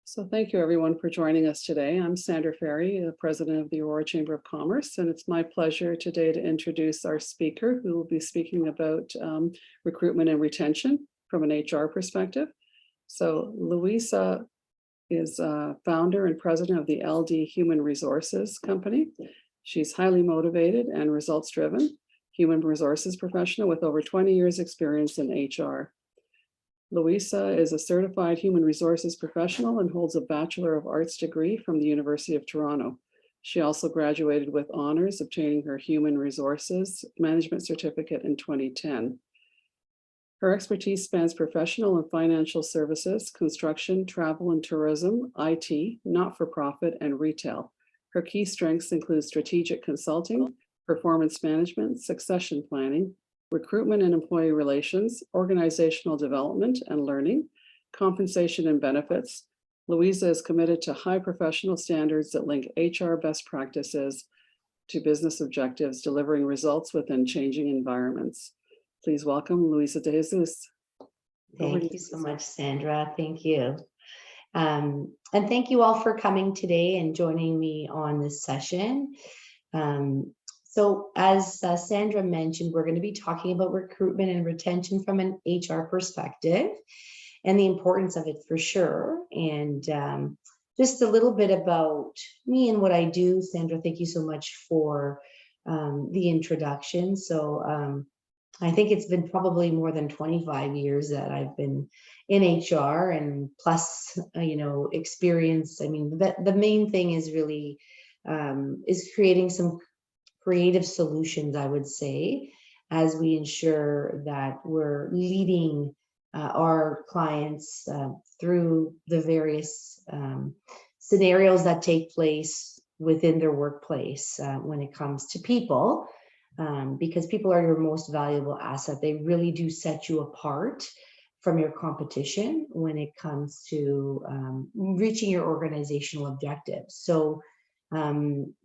So thank you everyone for joining us today. I'm Sandra Ferry, the President of the Aurora Chamber of Commerce, and it's my pleasure today to introduce our speaker who will be speaking about recruitment and retention from an HR perspective. So Luisa is founder and president of the LD Human Resources Company. She's highly motivated and results-driven human resources professional with over 20 years experience in HR. Luisa is a certified human resources professional and holds a Bachelor of Arts degree from the University of Toronto. She also graduated with honors, obtaining her human resources management certificate in 2010. Her expertise spans professional and financial services, construction, travel and tourism, IT, not-for-profit, and retail. Her key strengths include strategic consulting, performance management, succession planning, recruitment and employee relations, organizational development and learning, compensation and benefits. Luisa is committed to high professional standards that link HR best practices to business objectives, delivering results within changing environments. Please welcome Luisa De Jesus. Thank you so much, Sandra. Thank you. And thank you all for coming today and joining me on this session. So as Sandra mentioned, we're going to be talking about recruitment and retention from an HR perspective and the importance of it for sure. And just a little bit about me and what I do. Sandra, thank you so much for the introduction. So I think it's been probably more than 25 years that I've been in HR and plus, experience. I mean, the main thing is really is creating some creative solutions, I would say, as we ensure that we're leading our clients through the various scenarios that take place within their workplace when it comes to people, because people are your most valuable asset. They really do set you apart from your competition when it comes to reaching your organizational objectives. So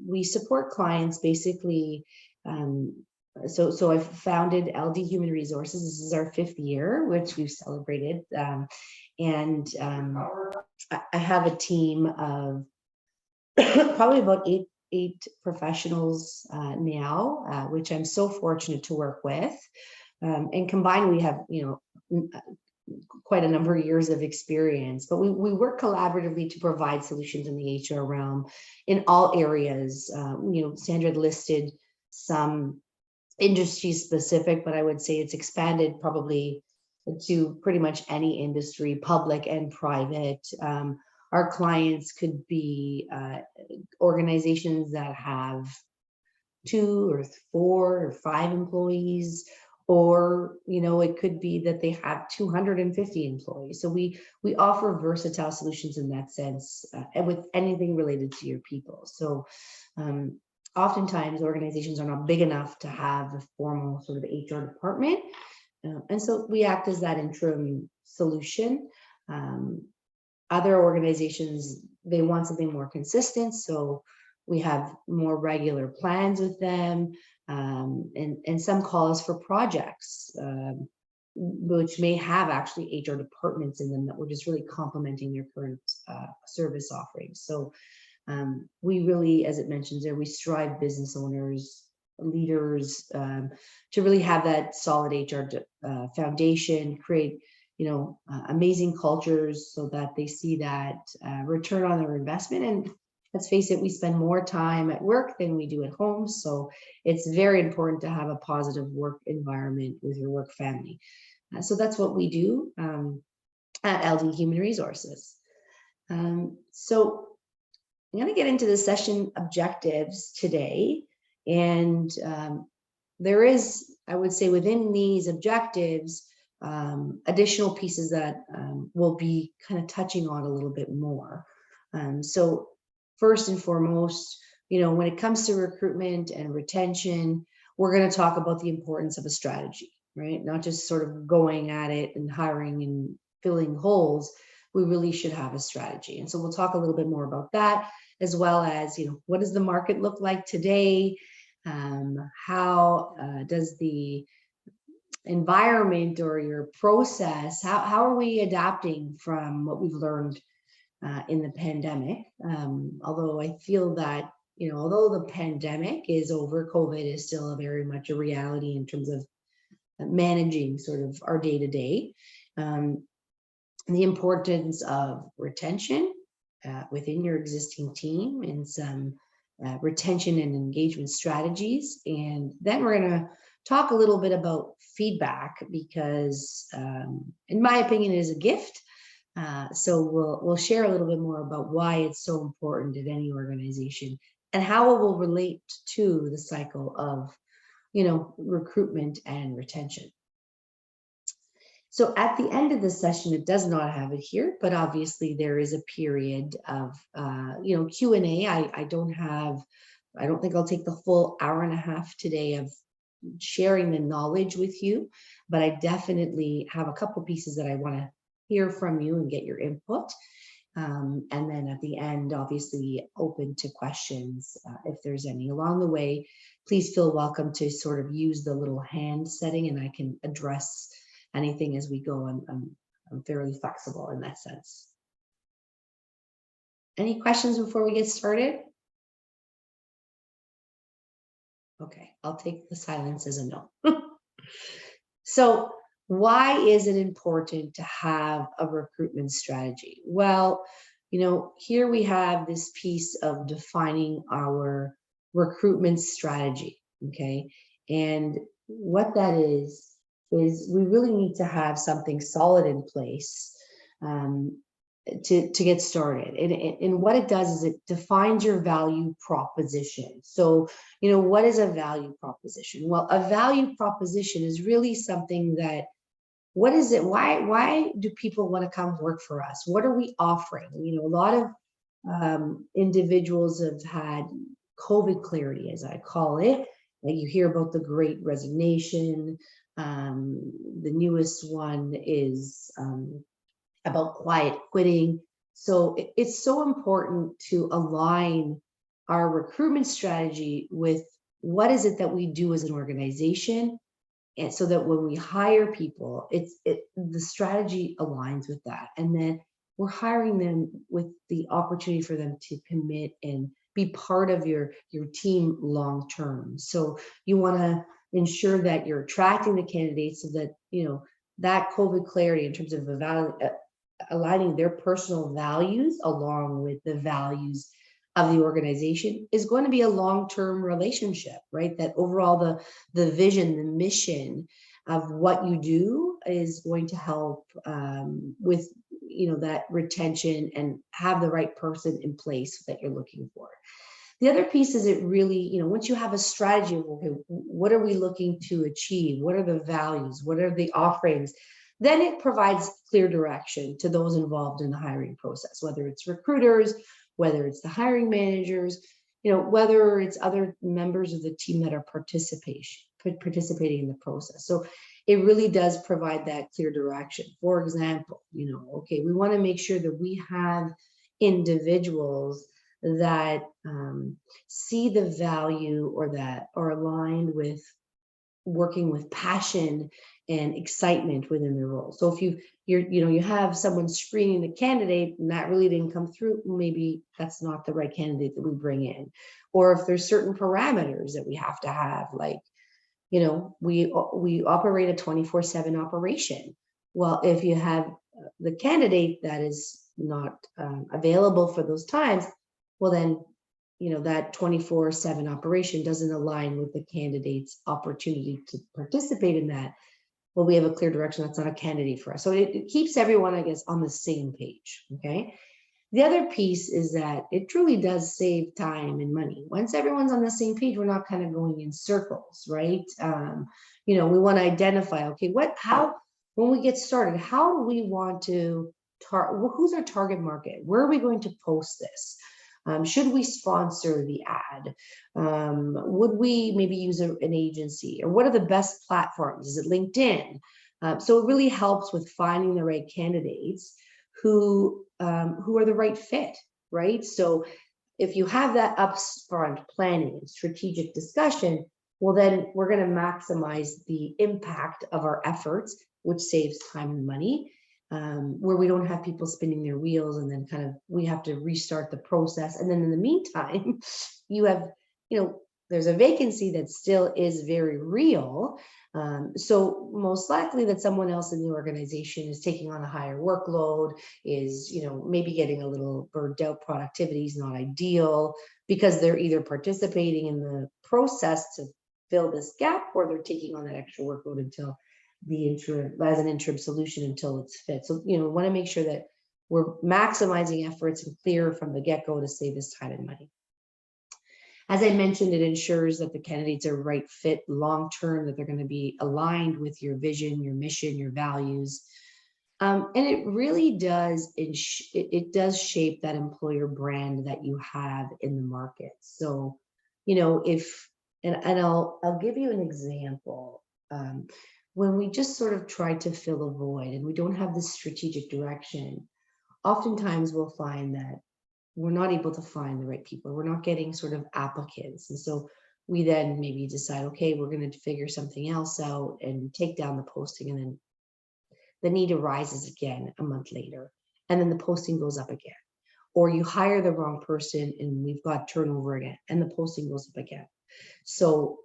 we support clients basically. So I've founded LD Human Resources. This is our 5th year, which we've celebrated. And I have a team of probably about eight professionals now, which I'm so fortunate to work with. And combined, we have, quite a number of years of experience, but we work collaboratively to provide solutions in the HR realm in all areas. Sandra listed some industry specific, but I would say it's expanded probably to pretty much any industry, public and private. Our clients could be organizations that have 2 or 4 or 5 employees, or it could be that they have 250 employees. So we offer versatile solutions in that sense, and with anything related to your people. So oftentimes organizations are not big enough to have a formal sort of HR department, and so we act as that interim solution. Other organizations, they want something more consistent, so we have more regular plans with them. And some call us for projects, which may have actually HR departments in them that we're just really complementing their current service offerings. So we really, as it mentions there, we strive business owners, leaders to really have that solid HR foundation, create amazing cultures so that they see that return on their investment. And let's face it, we spend more time at work than we do at home. So it's very important to have a positive work environment with your work family. So that's what we do at LD Human Resources. So I'm going to get into the session objectives today. And there is, I would say, within these objectives, additional pieces that we'll be kind of touching on a little bit more. So first and foremost, when it comes to recruitment and retention, we're going to talk about the importance of a strategy, right? Not just sort of going at it and hiring and filling holes. We really should have a strategy. And so we'll talk a little bit more about that, as well as, what does the market look like today? How does the environment or your process, how are we adapting from what we've learned in the pandemic. Although I feel that, although the pandemic is over, COVID is still very much a reality in terms of managing sort of our day-to-day. The importance of retention within your existing team and some retention and engagement strategies. And then we're going to talk a little bit about feedback because, in my opinion, it is a gift. So we'll share a little bit more about why it's so important in any organization and how it will relate to the cycle of, recruitment and retention. So at the end of the session, it does not have it here, but obviously there is a period of, Q&A. I don't think I'll take the full hour and a half today of sharing the knowledge with you, but I definitely have a couple pieces that I want to hear from you and get your input. And then at the end, obviously open to questions if there's any. Along the way, please feel welcome to sort of use the little hand setting and I can address anything as we go. I'm fairly flexible in that sense. Any questions before we get started? Okay, I'll take the silence as a no. So why is it important to have a recruitment strategy? Well, here we have this piece of defining our recruitment strategy, okay? And what that is we really need to have something solid in place to get started. And what it does is it defines your value proposition. So, what is a value proposition? Well, a value proposition is really something that, what is it? Why do people want to come work for us? What are we offering? A lot of individuals have had COVID clarity, as I call it. Like you hear about the Great Resignation. The newest one is about quiet quitting. So it's so important to align our recruitment strategy with what is it that we do as an organization, and so that when we hire people, the strategy aligns with that, and then we're hiring them with the opportunity for them to commit and be part of your team long term. So you want to ensure that you're attracting the candidates so that that COVID clarity in terms of aligning their personal values along with the values of the organization is going to be a long-term relationship, right? That overall the vision, the mission of what you do is going to help with that retention and have the right person in place that you're looking for. The other piece is it really, once you have a strategy of, okay, what are we looking to achieve? What are the values? What are the offerings? Then it provides clear direction to those involved in the hiring process, whether it's recruiters, whether it's the hiring managers, whether it's other members of the team that are participating in the process. So it really does provide that clear direction. For example, okay, we want to make sure that we have individuals that see the value or that are aligned with working with passion and excitement within their role. So if you have someone screening the candidate and that really didn't come through, maybe that's not the right candidate that we bring in. Or if there's certain parameters that we have to have, like, we operate a 24/7 operation. Well, if you have the candidate that is not available for those times, well then, that 24/7 operation doesn't align with the candidate's opportunity to participate in that. Well, we have a clear direction. That's not a candidate for us. So it keeps everyone, I guess, on the same page, okay? The other piece is that it truly does save time and money. Once everyone's on the same page, we're not kind of going in circles, right? We want to identify, okay, when we get started, how do we want to who's our target market? Where are we going to post this? Should we sponsor the ad? Would we maybe use an agency? Or what are the best platforms? Is it LinkedIn? So it really helps with finding the right candidates who are the right fit, right? So if you have that upfront planning and strategic discussion, well, then we're going to maximize the impact of our efforts, which saves time and money. where we don't have people spinning their wheels and then kind of we have to restart the process. And then in the meantime, you have, there's a vacancy that still is very real. So most likely that someone else in the organization is taking on a higher workload, is, maybe getting a little burnt out, productivity is not ideal because they're either participating in the process to fill this gap or they're taking on that extra workload until the interim, as an interim solution until it's fit. So, we want to make sure that we're maximizing efforts and clear from the get-go to save this time and money. As I mentioned, it ensures that the candidates are right fit long-term, that they're going to be aligned with your vision, your mission, your values. And it really does, it does shape that employer brand that you have in the market. So, and I'll give you an example. When we just sort of try to fill a void and we don't have this strategic direction, oftentimes we'll find that we're not able to find the right people. We're not getting sort of applicants. And so we then maybe decide, okay, we're going to figure something else out and take down the posting. And then the need arises again a month later. And then the posting goes up again. Or you hire the wrong person and we've got turnover again and the posting goes up again. So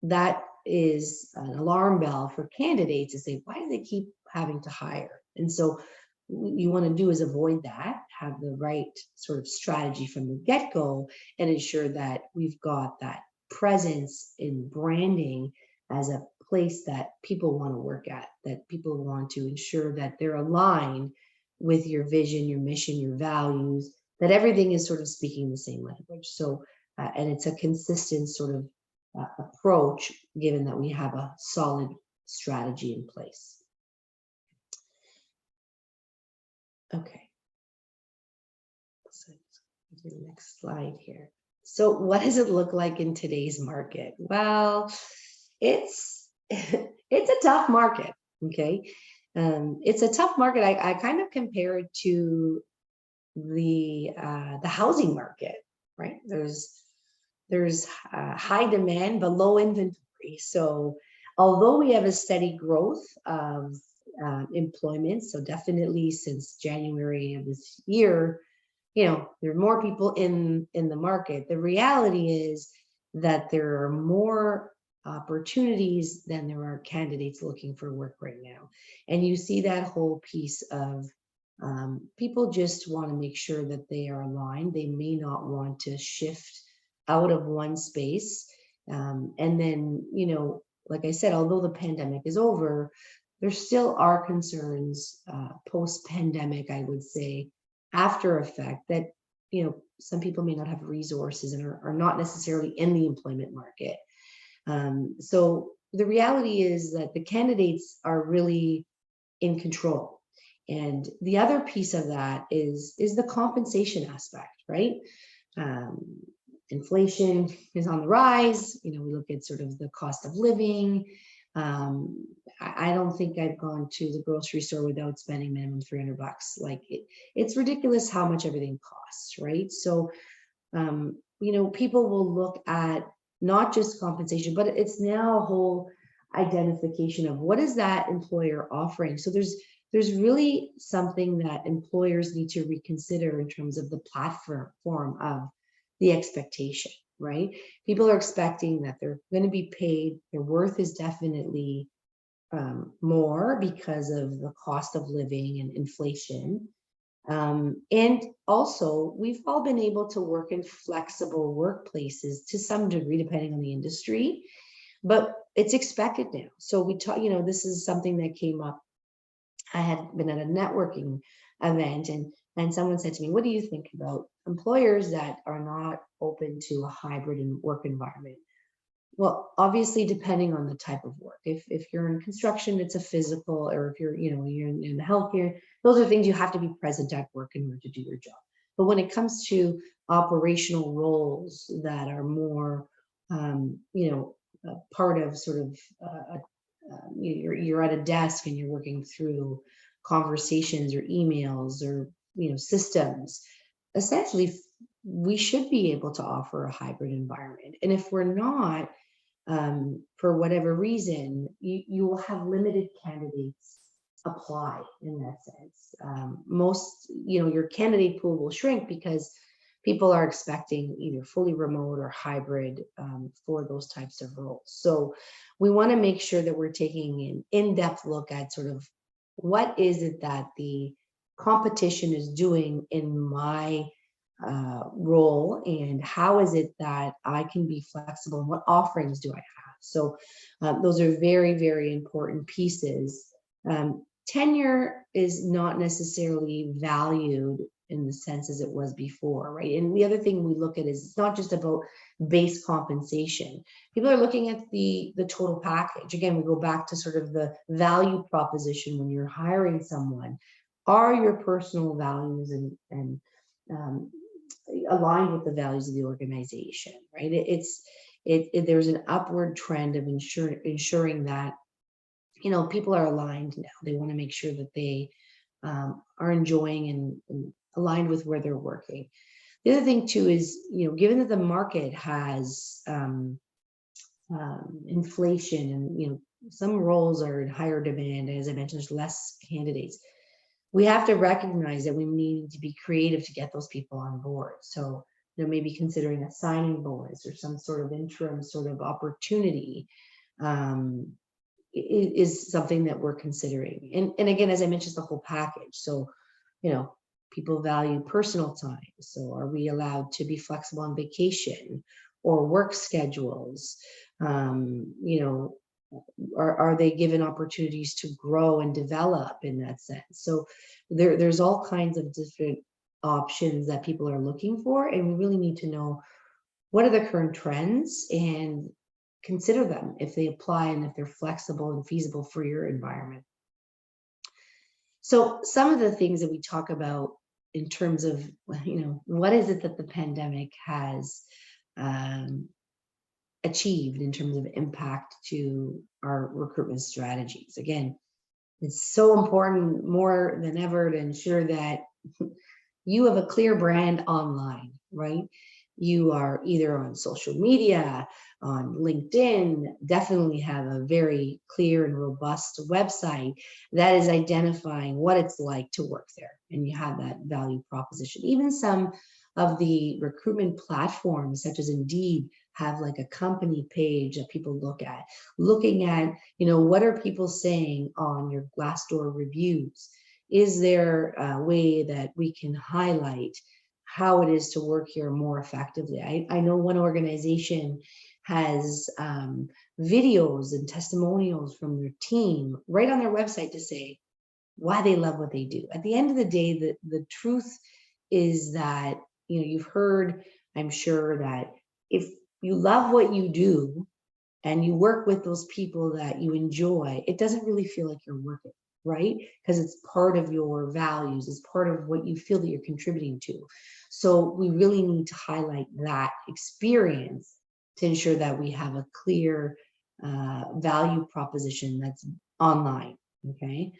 that is an alarm bell for candidates to say, why do they keep having to hire? And so what you want to do is avoid that, have the right sort of strategy from the get-go and ensure that we've got that presence in branding as a place that people want to work at, that people want to ensure that they're aligned with your vision, your mission, your values, that everything is sort of speaking the same language. So, and it's a consistent sort of approach, given that we have a solid strategy in place. Okay. So let's do the next slide here. So what does it look like in today's market? Well, it's a tough market. Okay. It's a tough market. I kind of compare it to the housing market, right? There's high demand but low inventory. So although we have a steady growth of employment, so definitely since January of this year, there are more people in the market. The reality is that there are more opportunities than there are candidates looking for work right now. And you see that whole piece of people just want to make sure that they are aligned. They may not want to shift out of one space. And then, like I said, although the pandemic is over, there still are concerns post-pandemic, I would say, after effect that, some people may not have resources and are not necessarily in the employment market. So the reality is that the candidates are really in control. And the other piece of that is the compensation aspect, right? Inflation is on the rise. We look at sort of the cost of living. I don't think I've gone to the grocery store without spending minimum $300. Like it's ridiculous how much everything costs, right? So, people will look at not just compensation, but it's now a whole identification of what is that employer offering. So there's really something that employers need to reconsider in terms of the platform of the expectation, right? People are expecting that they're going to be paid. Their worth is definitely more because of the cost of living and inflation. And also, we've all been able to work in flexible workplaces to some degree, depending on the industry, but it's expected now. So we talk, this is something that came up. I had been at a networking event and someone said to me, what do you think about employers that are not open to a hybrid work environment? Well, obviously, depending on the type of work. If you're in construction, it's a physical, or if you're, you're in the healthcare, those are things you have to be present at work in order to do your job. But when it comes to operational roles that are more, part of sort of, you're at a desk and you're working through conversations or emails or, systems, essentially, we should be able to offer a hybrid environment. And if we're not, for whatever reason, you will have limited candidates apply in that sense. Most, your candidate pool will shrink because people are expecting either fully remote or hybrid for those types of roles. So we want to make sure that we're taking an in-depth look at sort of what is it that the competition is doing in my role, and how is it that I can be flexible, and what offerings do I have? So those are very, very important pieces. Tenure is not necessarily valued in the sense as it was before, right? And the other thing we look at is it's not just about base compensation. People are looking at the total package. Again, we go back to sort of the value proposition when you're hiring someone. Are your personal values and aligned with the values of the organization, right? There's an upward trend of ensuring that people are aligned now. They want to make sure that they are enjoying and aligned with where they're working. The other thing too is, given that the market has inflation and some roles are in higher demand, as I mentioned, there's less candidates. We have to recognize that we need to be creative to get those people on board. So maybe considering a signing bonus or some sort of interim sort of opportunity is something that we're considering. And again, as I mentioned, the whole package. So, people value personal time. So are we allowed to be flexible on vacation or work schedules? Are they given opportunities to grow and develop in that sense? So there's all kinds of different options that people are looking for, and we really need to know what are the current trends and consider them if they apply and if they're flexible and feasible for your environment. So some of the things that we talk about in terms of, what is it that the pandemic has achieved in terms of impact to our recruitment strategies. Again, it's so important more than ever to ensure that you have a clear brand online, right? You are either on social media, on LinkedIn, definitely have a very clear and robust website that is identifying what it's like to work there. And you have that value proposition. Even some of the recruitment platforms, such as Indeed, have like a company page that people look at, looking at, what are people saying on your Glassdoor reviews? Is there a way that we can highlight how it is to work here more effectively? I know one organization has videos and testimonials from their team right on their website to say why they love what they do. At the end of the day, the truth is that, you've heard, I'm sure, that if you love what you do and you work with those people that you enjoy, it doesn't really feel like you're working, right? Because it's part of your values, it's part of what you feel that you're contributing to. So we really need to highlight that experience to ensure that we have a clear value proposition that's online, okay?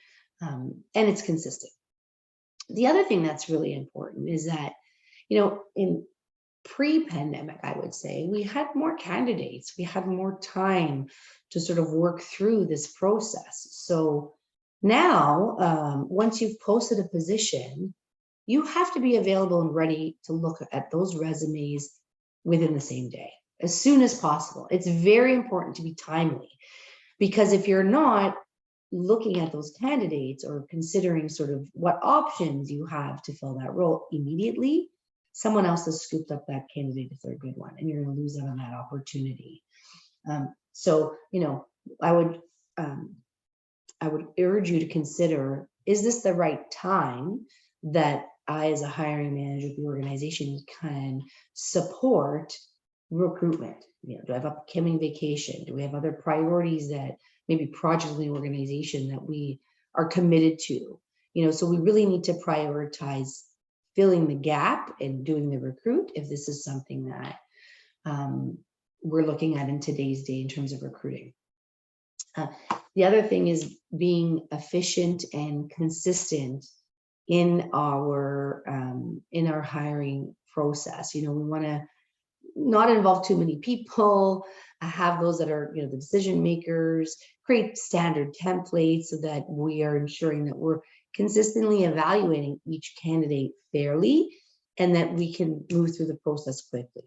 And it's consistent. The other thing that's really important is that, in pre-pandemic, I would say, we had more candidates, we had more time to sort of work through this process. So now, once you've posted a position, you have to be available and ready to look at those resumes within the same day, as soon as possible. It's very important to be timely, because if you're not looking at those candidates or considering sort of what options you have to fill that role immediately, someone else has scooped up that candidate if they're a good one, and you're going to lose out on that opportunity. So, I would urge you to consider, is this the right time that I, as a hiring manager of the organization, can support recruitment? Do I have upcoming vacation? Do we have other priorities that maybe projects in the organization that we are committed to? So we really need to prioritize filling the gap and doing the recruit if this is something that we're looking at in today's day in terms of recruiting. The other thing is being efficient and consistent in our hiring process. We want to not involve too many people, have those that are, the decision makers, create standard templates so that we are ensuring that we're consistently evaluating each candidate fairly and that we can move through the process quickly.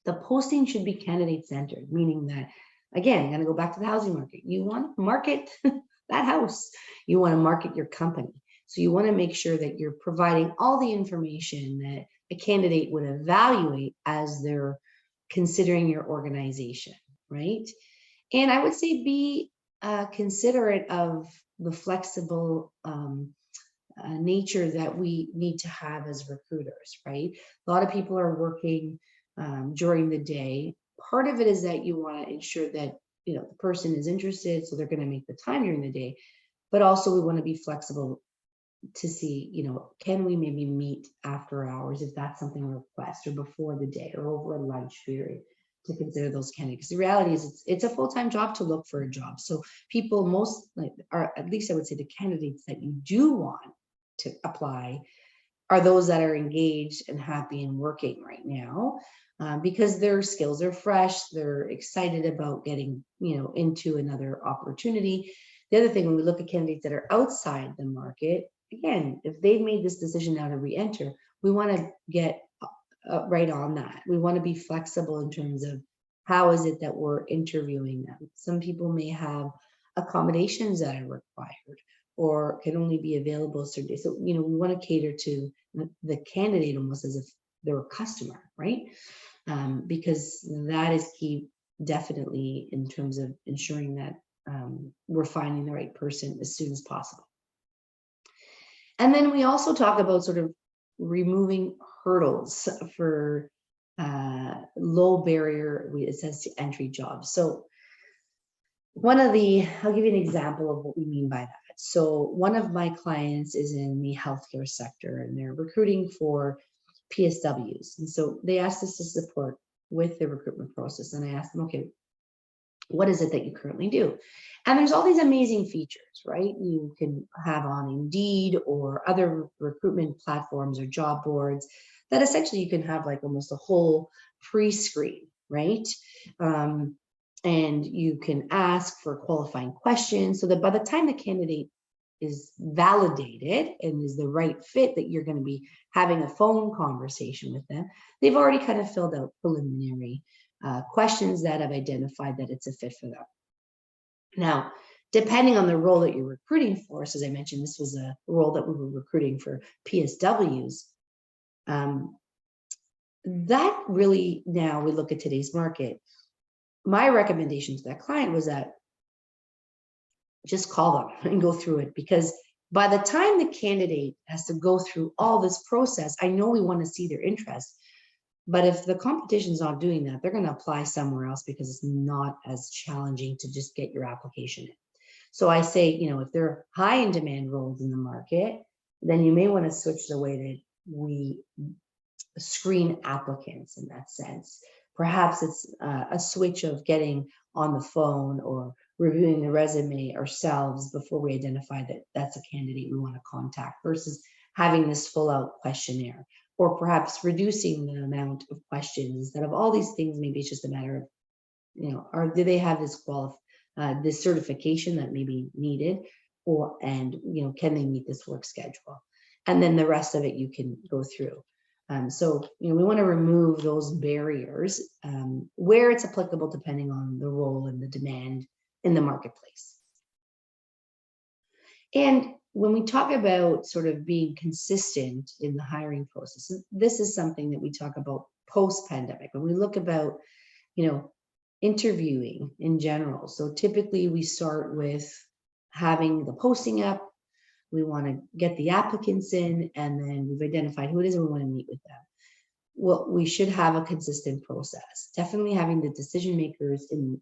The posting should be candidate-centered, meaning that, again, I'm going to go back to the housing market. You want to market that house. You want to market your company. So you want to make sure that you're providing all the information that a candidate would evaluate as they're considering your organization, right? And I would say be considerate of the flexible nature that we need to have as recruiters, right? A lot of people are working during the day. Part of it is that you want to ensure that the person is interested, so they're going to make the time during the day. But also we want to be flexible to see, can we maybe meet after hours if that's something we request, or before the day, or over a lunch period, to consider those candidates. The reality is it's a full-time job to look for a job. So people are, at least I would say, the candidates that you do want to apply are those that are engaged and happy and working right now, because their skills are fresh, they're excited about getting into another opportunity. The other thing, when we look at candidates that are outside the market, again, if they've made this decision now to re-enter, we want to get right on that. We want to be flexible in terms of how is it that we're interviewing them. Some people may have accommodations that are required or can only be available certain days. So, we want to cater to the candidate almost as if they're a customer, right? Because that is key, definitely, in terms of ensuring that we're finding the right person as soon as possible. And then we also talk about sort of removing hurdles for low barrier, it says, to entry jobs. So I'll give you an example of what we mean by that. So one of my clients is in the healthcare sector, and they're recruiting for PSWs. And so they asked us to support with the recruitment process. And I asked them, okay, what is it that you currently do? And there's all these amazing features, right? You can have on Indeed or other recruitment platforms or job boards that essentially you can have like almost a whole pre-screen, right? And you can ask for qualifying questions so that by the time the candidate is validated and is the right fit, that you're going to be having a phone conversation with them, they've already kind of filled out preliminary questions that have identified that it's a fit for them. Now, depending on the role that you're recruiting for, so as I mentioned, this was a role that we were recruiting for PSWs. That really, now we look at today's market, my recommendation to that client was that just call them and go through it, because by the time the candidate has to go through all this process, I know we want to see their interest. But if the competition's not doing that, they're going to apply somewhere else because it's not as challenging to just get your application in. So I say, if there are high in demand roles in the market, then you may want to switch the way that we screen applicants in that sense. Perhaps it's a switch of getting on the phone or reviewing the resume ourselves before we identify that that's a candidate we want to contact, versus having this full out questionnaire. Or perhaps reducing the amount of questions instead of all these things. Maybe it's just a matter of, do they have this this certification that may be needed, and can they meet this work schedule? And then the rest of it you can go through. So we want to remove those barriers where it's applicable, depending on the role and the demand in the marketplace. And when we talk about sort of being consistent in the hiring process, this is something that we talk about post-pandemic. When we look about, interviewing in general. So typically we start with having the posting up. We want to get the applicants in, and then we've identified who it is and we want to meet with them. Well, we should have a consistent process. Definitely having the decision makers in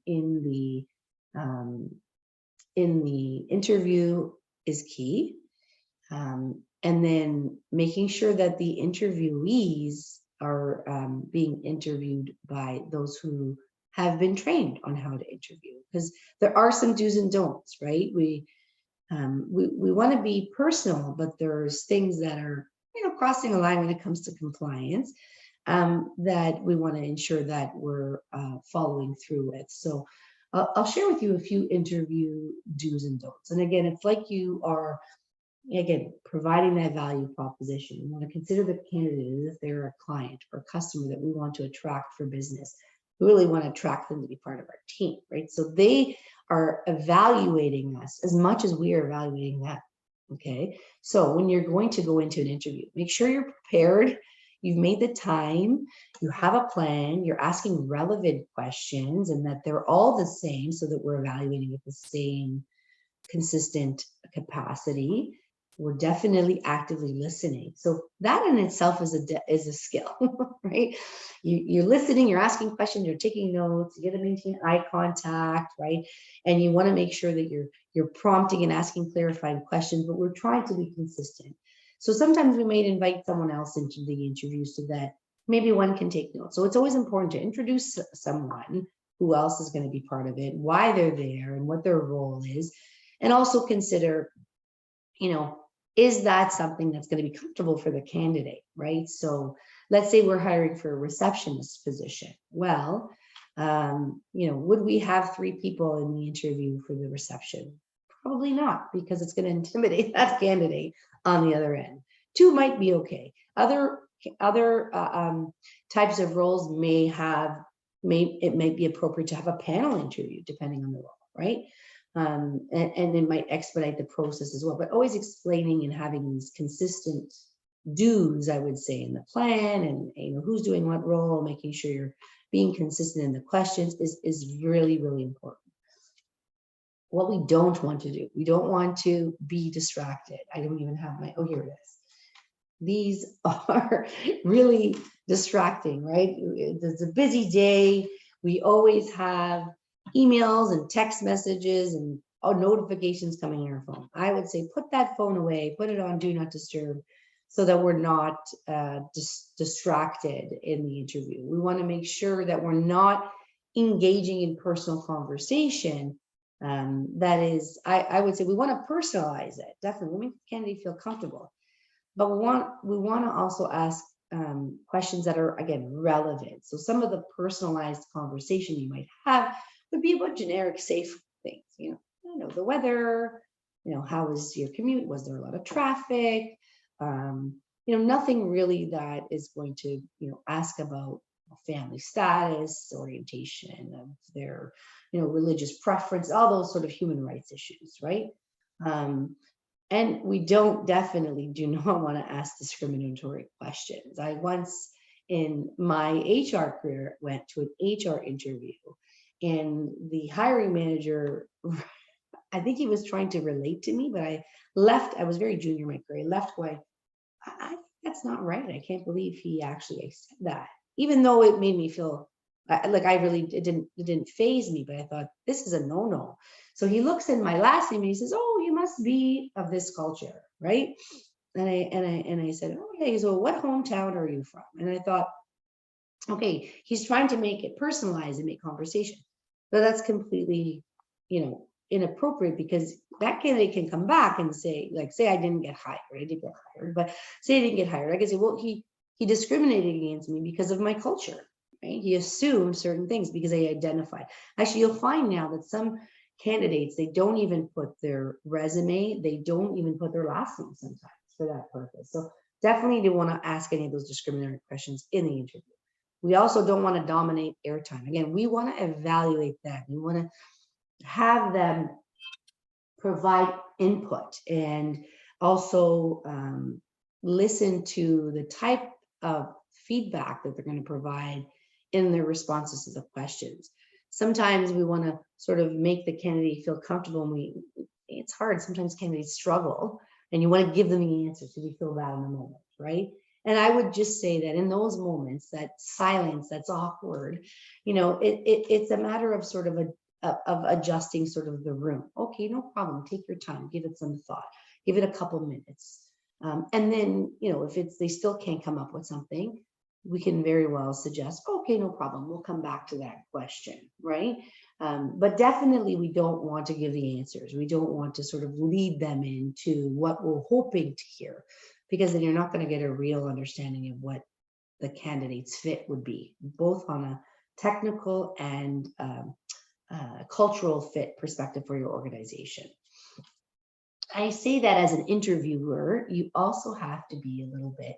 the interview is key. And then making sure that the interviewees are being interviewed by those who have been trained on how to interview, because there are some do's and don'ts, right? We want to be personal, but there's things that are, crossing a line when it comes to compliance. that we want to ensure that we're following through with. So I'll share with you a few interview do's and don'ts. And again, it's like you are, again, providing that value proposition. We want to consider the candidate as if they're a client or customer that we want to attract for business. We really want to attract them to be part of our team, right? So they are evaluating us as much as we are evaluating them. Okay. So when you're going to go into an interview, make sure you're prepared. You've made the time, you have a plan, you're asking relevant questions, and that they're all the same so that we're evaluating at the same consistent capacity. We're definitely actively listening. So that in itself is a skill, right? You're listening, you're asking questions, you're taking notes, you got to maintain eye contact, right? And you want to make sure that you're prompting and asking clarifying questions, but we're trying to be consistent. So sometimes we may invite someone else into the interview so that maybe one can take notes. So it's always important to introduce someone who else is going to be part of it, why they're there, and what their role is. And also consider, is that something that's going to be comfortable for the candidate, right? So let's say we're hiring for a receptionist position. Well, would we have 3 people in the interview for the reception? Probably not, because it's going to intimidate that candidate on the other end. 2 might be okay. Other types of roles it might be appropriate to have a panel interview depending on the role, right? And it might expedite the process as well, but always explaining and having these consistent do's, I would say, in the plan, and who's doing what role, making sure you're being consistent in the questions is really, really important. What we don't want to do, we don't want to be distracted. I don't even have here it is. These are really distracting, right? It's a busy day. We always have emails and text messages and notifications coming on our phone. I would say put that phone away, put it on do not disturb, so that we're not distracted in the interview. We want to make sure that we're not engaging in personal conversation. That is, I would say we want to personalize it. Definitely, we make the candidate feel comfortable. But we want to also ask questions that are, again, relevant. So some of the personalized conversation you might have would be about generic safe things. The weather, how was your commute? Was there a lot of traffic? Nothing really that is going to, ask about family status, orientation of their, religious preference, all those sort of human rights issues, right? And we definitely do not want to ask discriminatory questions. I once in my HR career went to an HR interview, and the hiring manager, I think he was trying to relate to me, but I left. I was very junior in my career. I left going, I think that's not right. I can't believe he actually said that, even though it made me feel it didn't faze me, but I thought this is a no-no. So he looks in my last name and he says, "Oh, you must be of this culture, right?" And I said, "Oh yeah." He said, "Well, what hometown are you from?" And I thought, okay, he's trying to make it personalized and make conversation, but that's completely, inappropriate, because that candidate can come back and say, say I didn't get hired, I did get hired, but say I didn't get hired, I can say, well, he discriminated against me because of my culture. Right? He assumed certain things because they identified. Actually, you'll find now that some candidates, they don't even put their resume, they don't even put their last name sometimes for that purpose. So definitely you want to ask any of those discriminatory questions in the interview. We also don't want to dominate airtime. Again, we want to evaluate that. We want to have them provide input, and also listen to the type of feedback that they're going to provide in their responses to the questions. Sometimes we want to sort of make the candidate feel comfortable, and it's hard. Sometimes candidates struggle, and you want to give them the answer so they feel that in the moment, right? And I would just say that in those moments, that silence, that's awkward, it's a matter of sort of of adjusting sort of the room. Okay, no problem. Take your time. Give it some thought. Give it a couple minutes. And then, if they still can't come up with something, we can very well suggest, okay, no problem. We'll come back to that question, right? But definitely we don't want to give the answers. We don't want to sort of lead them into what we're hoping to hear, because then you're not going to get a real understanding of what the candidate's fit would be, both on a technical and cultural fit perspective for your organization. I say that as an interviewer, you also have to be a little bit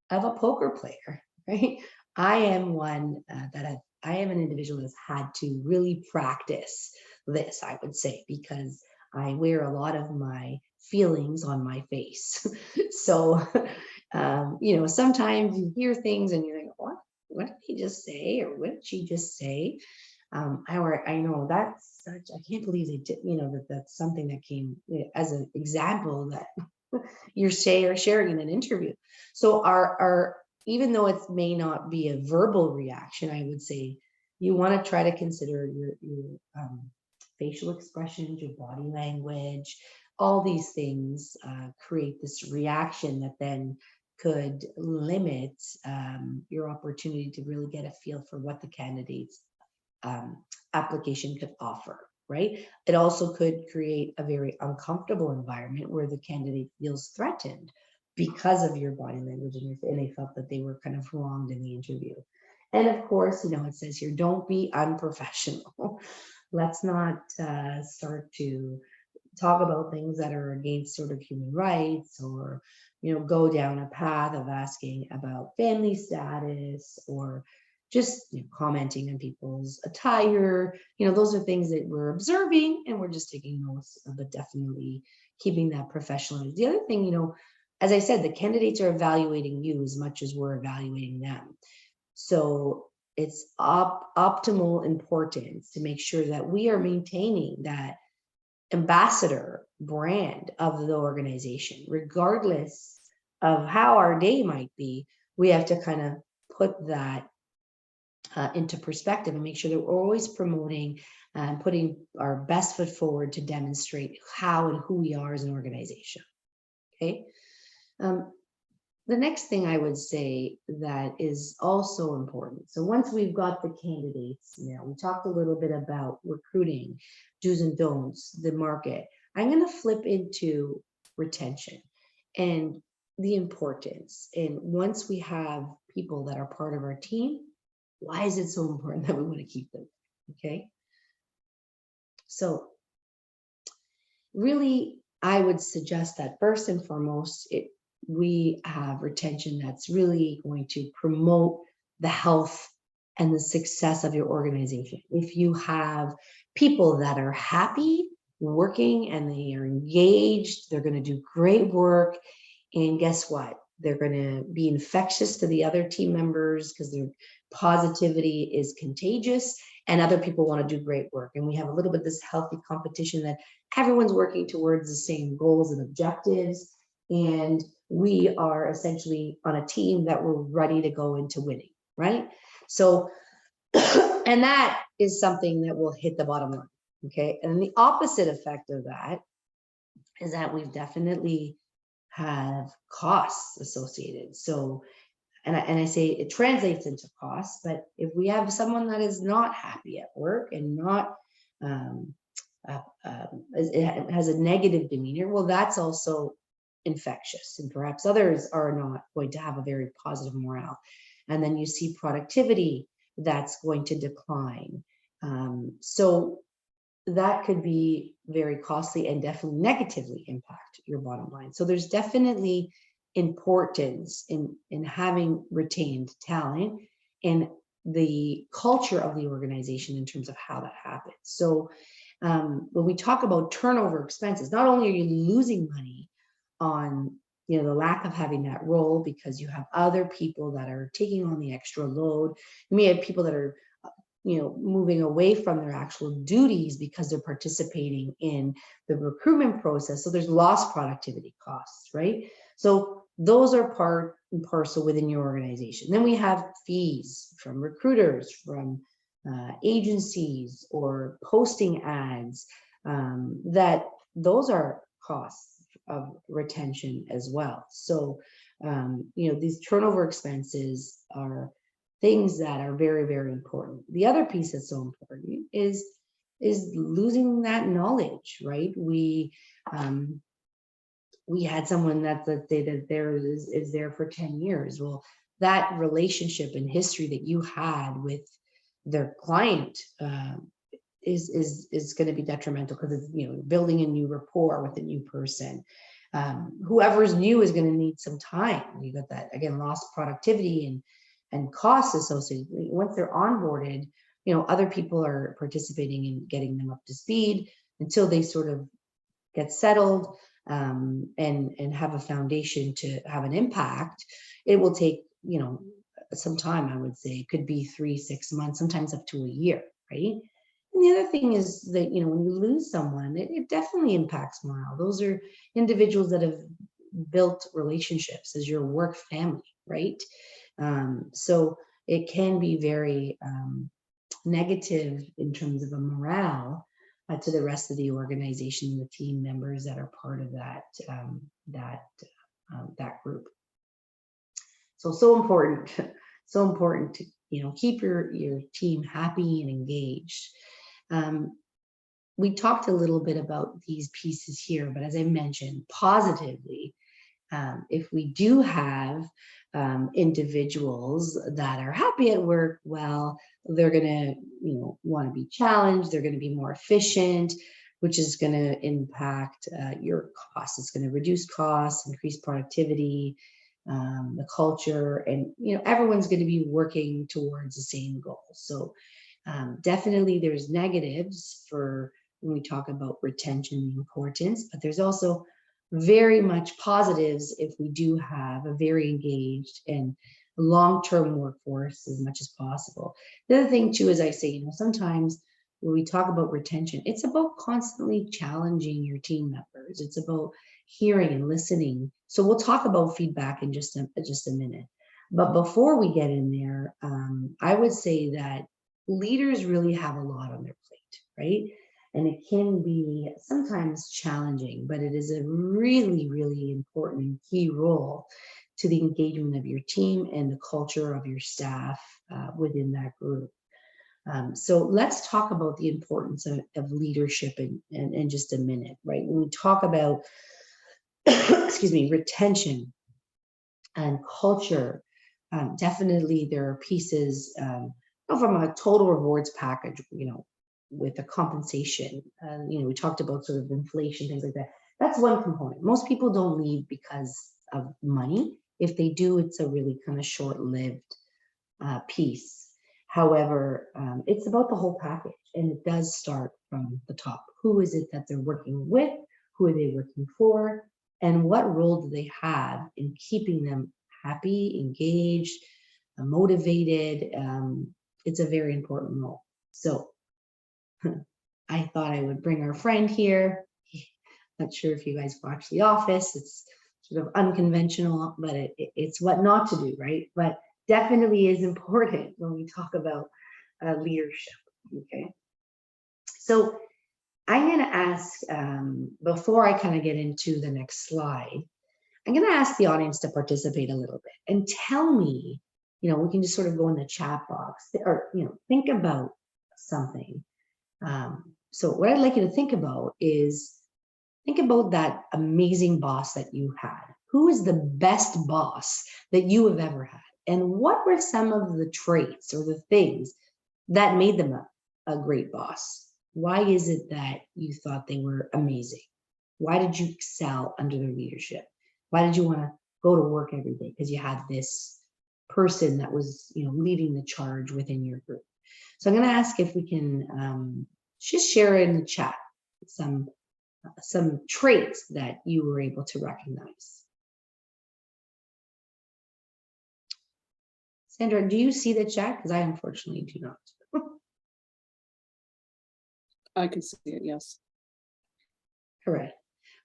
of a poker player, right? I am one I am an individual that's had to really practice this, I would say, because I wear a lot of my feelings on my face. So, sometimes you hear things and you're like, what did he just say? Or what did she just say? I know that's such, I can't believe they did, that's something that came as an example that you're sharing in an interview. So even though it may not be a verbal reaction, I would say you want to try to consider your facial expressions, your body language, all these things create this reaction that then could limit your opportunity to really get a feel for what the candidate's application could offer, right? It also could create a very uncomfortable environment where the candidate feels threatened because of your body language and they felt that they were kind of wronged in the interview. And of course, it says here, don't be unprofessional. Let's not start to talk about things that are against sort of human rights, or go down a path of asking about family status, or just commenting on people's attire. Those are things that we're observing and we're just taking notes, but definitely keeping that professional. The other thing, as I said, the candidates are evaluating you as much as we're evaluating them. So it's optimal importance to make sure that we are maintaining that ambassador brand of the organization, regardless of how our day might be. We have to kind of put that into perspective and make sure that we're always promoting and putting our best foot forward to demonstrate how and who we are as an organization. Okay. The next thing I would say that is also important. So once we've got the candidates, we talked a little bit about recruiting, do's and don'ts, the market. I'm going to flip into retention and the importance. And once we have people that are part of our team, why is it so important that we want to keep them? Okay. So really, I would suggest that first and foremost, we have retention that's really going to promote the health and the success of your organization. If you have people that are happy working and they are engaged, they're going to do great work. And guess what? They're going to be infectious to the other team members because their positivity is contagious and other people want to do great work. And we have a little bit of this healthy competition that everyone's working towards the same goals and objectives. And we are essentially on a team that we're ready to go into winning, right? So, and that is something that will hit the bottom line, okay? And the opposite effect of that is that we've definitely have costs associated. So, and I say it translates into costs, but if we have someone that is not happy at work and not it has a negative demeanor, well, that's also infectious, and perhaps others are not going to have a very positive morale. And then you see productivity that's going to decline. So that could be very costly and definitely negatively impact your bottom line. So there's definitely importance in having retained talent and the culture of the organization in terms of how that happens. So when we talk about turnover expenses, not only are you losing money on the lack of having that role because you have other people that are taking on the extra load. You may have people that are moving away from their actual duties because they're participating in the recruitment process. So there's lost productivity costs, right? So those are part and parcel within your organization. Then we have fees from recruiters, from agencies, or posting ads, that those are costs of retention as well. So, these turnover expenses are things that are very, very important. The other piece that's so important is losing that knowledge, right? We had someone that, let's say that is there for 10 years. Well, that relationship and history that you had with their client is going to be detrimental, because it's, you know, building a new rapport with a new person. Whoever's new is going to need some time. You got that, again, lost productivity and costs associated. Once they're onboarded, you know, other people are participating in getting them up to speed until they sort of get settled and have a foundation to have an impact. It will take, you know, some time. I would say it could be 3-6 months, sometimes up to a year, right? And the other thing is that, you know, when you lose someone, it definitely impacts morale. Those are individuals that have built relationships as your work family, right? So it can be very negative in terms of a morale to the rest of the organization, the team members that are part of that group. So important, so important to, you know, keep your team happy and engaged. We talked a little bit about these pieces here, but as I mentioned, positively, if we do have individuals that are happy at work, well, they're going to, you know, want to be challenged. They're going to be more efficient, which is going to impact your costs. It's going to reduce costs, increase productivity, the culture, and, you know, everyone's going to be working towards the same goal. So definitely there's negatives for when we talk about retention importance, but there's also very much positives if we do have a very engaged and long-term workforce as much as possible. The other thing too, as I say, you know, sometimes when we talk about retention, it's about constantly challenging your team members. It's about hearing and listening. So we'll talk about feedback in just a minute. But before we get in there, I would say that leaders really have a lot on their plate, right? And it can be sometimes challenging, but it is a really, really important and key role to the engagement of your team and the culture of your staff within that group. So let's talk about the importance of leadership in just a minute, right? When we talk about, excuse me, retention and culture, definitely there are pieces from a total rewards package, you know, with the compensation. You know, we talked about sort of inflation, things like that. That's one component. Most people don't leave because of money. If they do, it's a really kind of short-lived piece. However, it's about the whole package, and it does start from the top. Who is it that they're working with? Who are they working for? And what role do they have in keeping them happy, engaged, motivated? It's a very important role. So I thought I would bring our friend here. Not sure if you guys watch The Office. It's sort of unconventional, but it's what not to do, right? But definitely is important when we talk about leadership, okay? So I'm going to ask, before I kind of get into the next slide, I'm going to ask the audience to participate a little bit and tell me, you know, we can just sort of go in the chat box or, you know, think about something. So what I'd like you to think about is, think about that amazing boss that you had. Who is the best boss that you have ever had? And what were some of the traits or the things that made them a great boss? Why is it that you thought they were amazing? Why did you excel under their leadership? Why did you want to go to work every day? Because you had this person that was, you know, leading the charge within your group. So I'm going to ask if we can just share in the chat some traits that you were able to recognize. Sandra, do you see the chat? Because I unfortunately do not. I can see it, yes. All right.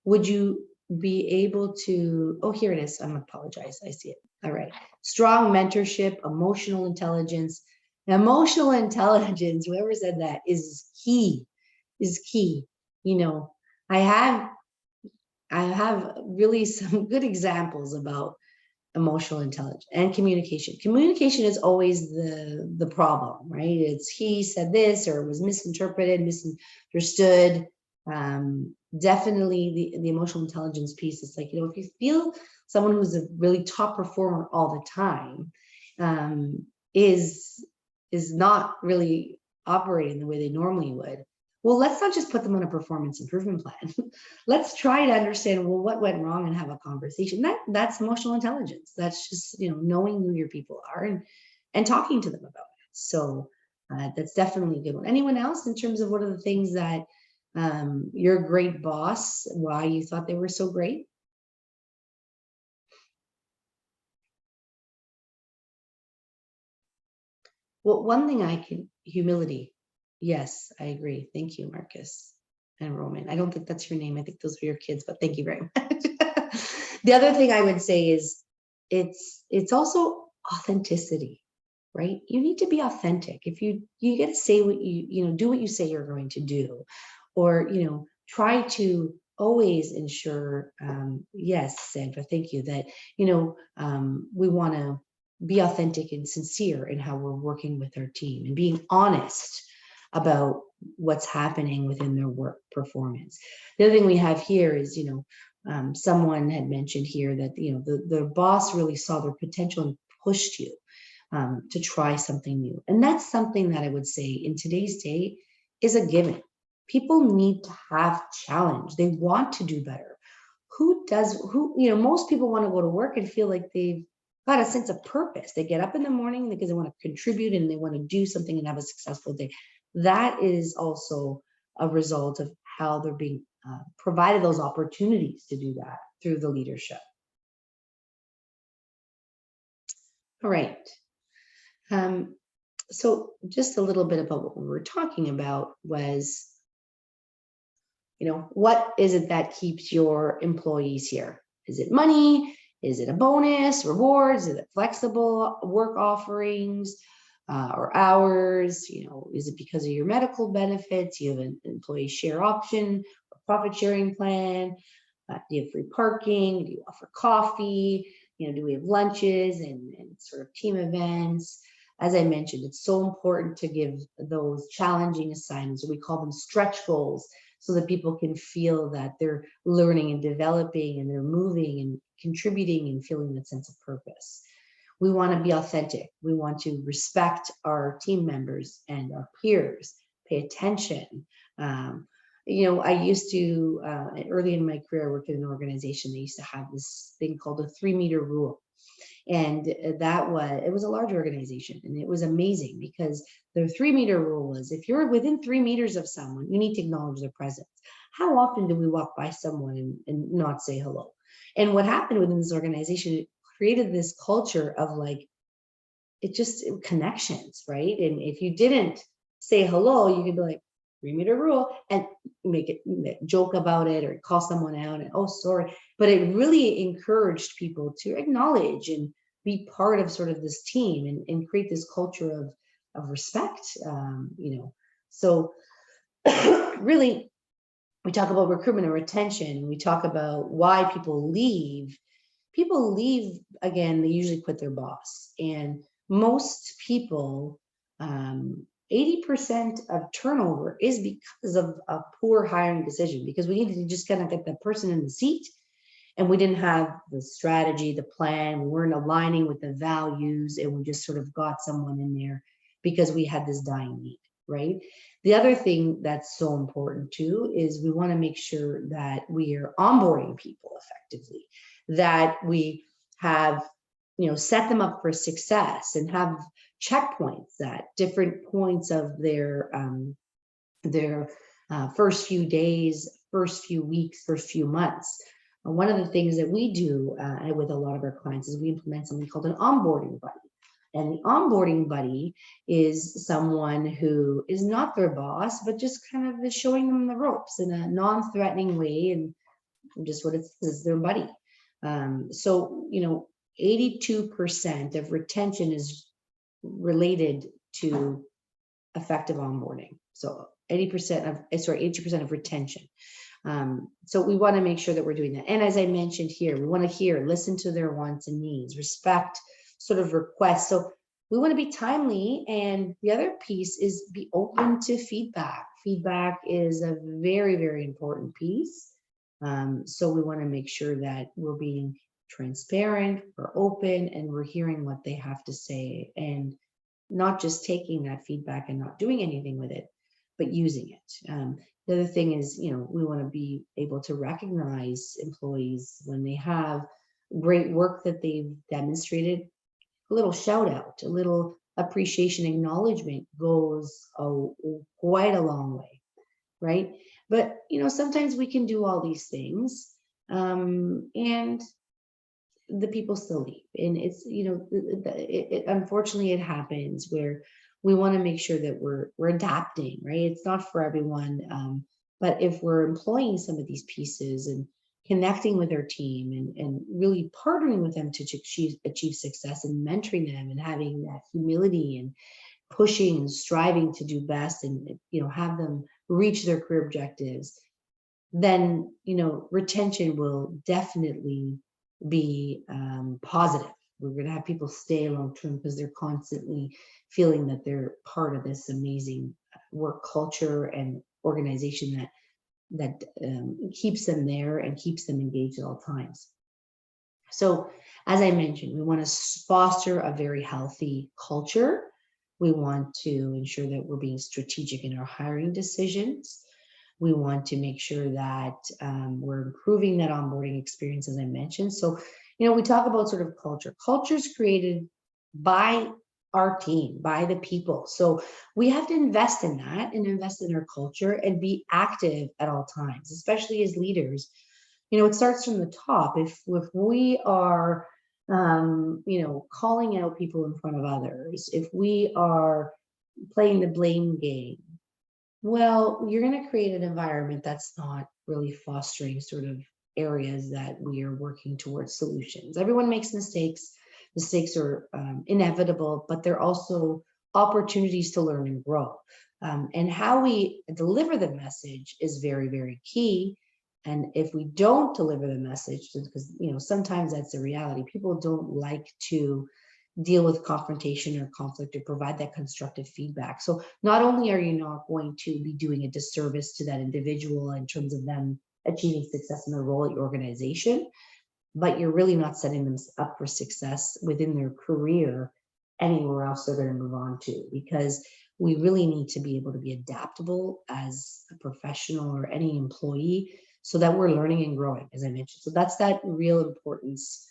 Would you be able to, oh, here it is. I apologize. I see it. All right. Strong mentorship, emotional intelligence. Emotional intelligence, whoever said that, is key, You know, I have really some good examples about emotional intelligence and communication. Communication is always the problem, right? It's he said this, or it was misinterpreted, misunderstood. definitely the emotional intelligence piece is like, if you feel someone who's a really top performer all the time is not really operating the way they normally would, well, let's not just put them on a performance improvement plan. Let's try to understand, well, what went wrong and have a conversation. That's emotional intelligence. That's just, knowing who your people are and talking to them about it. So that's definitely a good one. Anyone else in terms of what are the things that your great boss, why you thought they were so great? Well, one thing humility. Yes, I agree. Thank you, Marcus and Roman. I don't think that's your name. I think those were your kids, but thank you very much. The other thing I would say is it's also authenticity, right? You need to be authentic. If you get to say what do what you say you're going to do, or, try to always ensure, yes, Sandra, thank you, that, we want to be authentic and sincere in how we're working with our team and being honest about what's happening within their work performance. The other thing we have here is, someone had mentioned here that, the boss really saw their potential and pushed you to try something new. And that's something that I would say in today's day is a given. People need to have challenge. They want to do better. Most people want to go to work and feel like they've got a sense of purpose. They get up in the morning because they want to contribute and they want to do something and have a successful day. That is also a result of how they're being provided those opportunities to do that through the leadership. All right. So just a little bit about what we were talking about was, what is it that keeps your employees here? Is it money? Is it a bonus, rewards? Is it flexible work offerings or hours? Is it because of your medical benefits? You have an employee share option, a profit sharing plan? Do you have free parking? Do you offer coffee? Do we have lunches and sort of team events? As I mentioned, it's so important to give those challenging assignments, or we call them stretch goals, so that people can feel that they're learning and developing and they're moving and contributing and feeling that sense of purpose. We want to be authentic. We want to respect our team members and our peers, pay attention. I used to, early in my career, I worked in an organization. They used to have this thing called a 3-meter rule. And it was a large organization, and it was amazing because the 3-meter rule was, if you're within 3 meters of someone, you need to acknowledge their presence. How often do we walk by someone and not say hello? And what happened within this organization, it created this culture of connections, right? And if you didn't say hello, you could be like, 3-meter rule, and joke about it or call someone out and, oh, sorry. But it really encouraged people to acknowledge and be part of sort of this team and create this culture of respect, So really, we talk about recruitment and retention. We talk about why people leave. People leave, again, they usually quit their boss. And most people, 80% of turnover is because of a poor hiring decision, because we needed to just kind of get the person in the seat, and we didn't have the strategy, the plan. We weren't aligning with the values, and we just sort of got someone in there because we had this dying need, right? The other thing that's so important too is we want to make sure that we are onboarding people effectively, that we have, set them up for success and have checkpoints at different points of their first few days, first few weeks, first few months. One of the things that we do with a lot of our clients is we implement something called an onboarding buddy. And the onboarding buddy is someone who is not their boss, but just kind of is showing them the ropes in a non-threatening way, and just what it is, their buddy. 82% of retention is related to effective onboarding. So 80% of retention. So we want to make sure that we're doing that. And as I mentioned here, we want to listen to their wants and needs, respect sort of requests. So we want to be timely. And the other piece is be open to feedback. Feedback is a very, very important piece. So we want to make sure that we're being transparent, we're open, and we're hearing what they have to say, and not just taking that feedback and not doing anything with it, but using it. The other thing is, we want to be able to recognize employees when they have great work that they've demonstrated. A little shout out, a little appreciation, acknowledgement goes quite a long way, right? But sometimes we can do all these things, and the people still leave, and it's unfortunately it happens where we want to make sure that we're adapting, right? It's not for everyone, but if we're employing some of these pieces and connecting with our team and really partnering with them to achieve success and mentoring them and having that humility and pushing and striving to do best and have them reach their career objectives, then retention will definitely be positive. We're going to have people stay long term because they're constantly feeling that they're part of this amazing work culture and organization that keeps them there and keeps them engaged at all times. So as I mentioned, we want to foster a very healthy culture. We want to ensure that we're being strategic in our hiring decisions. We want to make sure that we're improving that onboarding experience, as I mentioned. So, we talk about sort of culture. Culture is created by our team, by the people. So we have to invest in that and invest in our culture and be active at all times, especially as leaders. It starts from the top. If we are, calling out people in front of others, if we are playing the blame game, well, you're going to create an environment that's not really fostering sort of areas that we are working towards solutions. Everyone makes mistakes. Mistakes are inevitable, but they're also opportunities to learn and grow. And how we deliver the message is very, very key. And if we don't deliver the message, because sometimes that's the reality, people don't like to deal with confrontation or conflict or provide that constructive feedback. So not only are you not going to be doing a disservice to that individual in terms of them achieving success in their role at your organization, but you're really not setting them up for success within their career anywhere else they're going to move on to, because we really need to be able to be adaptable as a professional or any employee so that we're learning and growing, as I mentioned. So that's that real importance,